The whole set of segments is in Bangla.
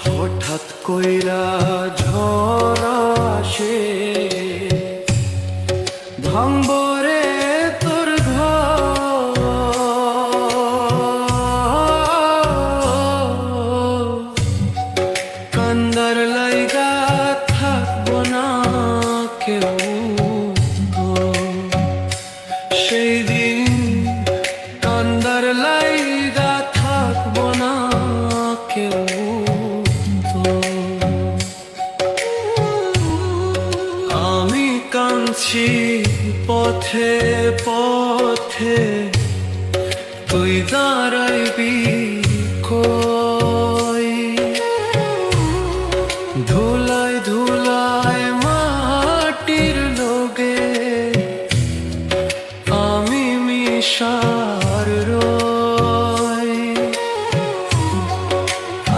হঠাৎ কইরা ঝড় আসে, ভাঙবো রে তোর ঘর। কান্দার লাইগা থাকবো না কেউ, সেই দিন কান্দার লাইগা থাকবো না কেউ। আমি কাঁদছি পথে পথে, তুই দাঁড়াইবি কই? ধুলায় ধুলায় মাটির লোগে আমি মিশার রই।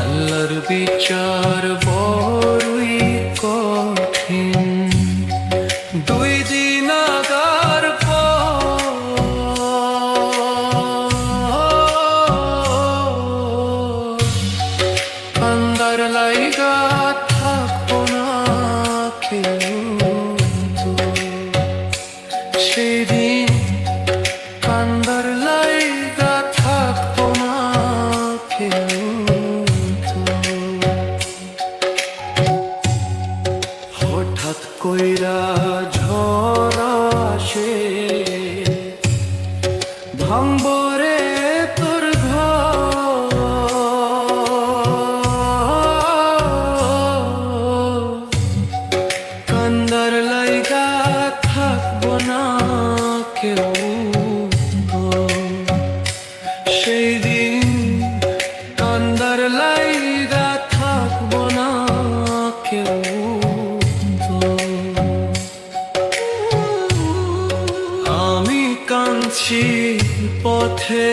আল্লাহর বিচার বড়ই কঠিন, দুই দিন আগার কান্দার লাইগা থাকবো না কেউ। সেদিন কান্দার লাইগা থাকবো না কেউ। হঠাৎ কইরা ঝড় আসে, ভাঙবো রে তোর ঘর। কান্দার লাইগা থাকবো না কেউ। সেই দিন কান্দার লাইগা থাকবো না কেউ। আমি কাঁদছি পথে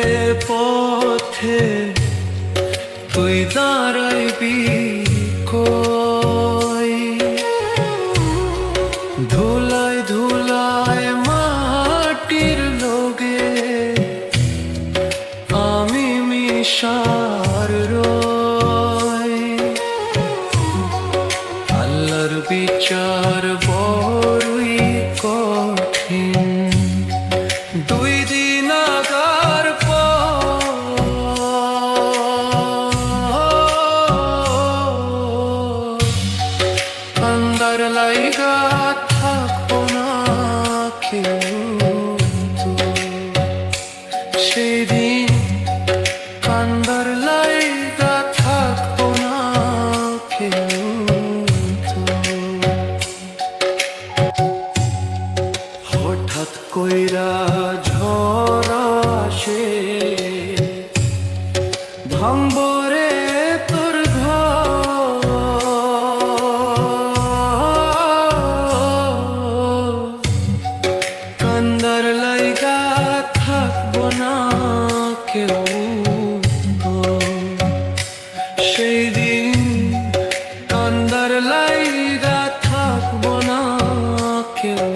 পথে, তুই দাঁড়াইবি কই? ধুলায় ধুলায় মাটির লোগে আমি মিশার রই। আল্লাহর বিচার বড়ই কঠিন, দুই দিন আগার কান্দার লাইগা থাকবো না কেউ। সেদিন কান্দার লাইগা থাকবো না কেউ। হঠাৎ কইরা ঝড় আসে, ভাঙবো রে তোর ঘর। কান্দার লাইগা থাকবো না কেউ। সেই দিন কান্দার লাইগা থাকবো না কেউ।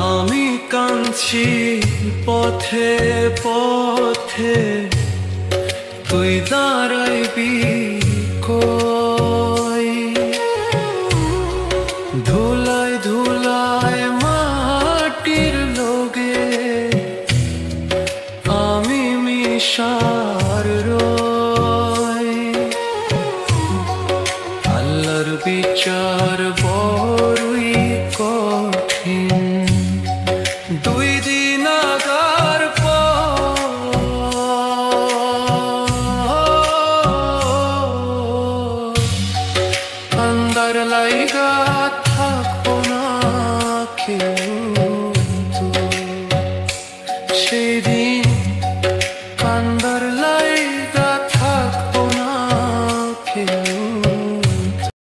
আমি কাঁদছি পথে পথে, তুই দাঁড়াইবি কই? ধুলায় ধুলায় মাটির লোগে আমি মিশার রই। আল্লাহর বিচার বড়ই কঠিন, দুই দিন আগার কান্দার লাইগা থাকবো না কেউ। সেদিন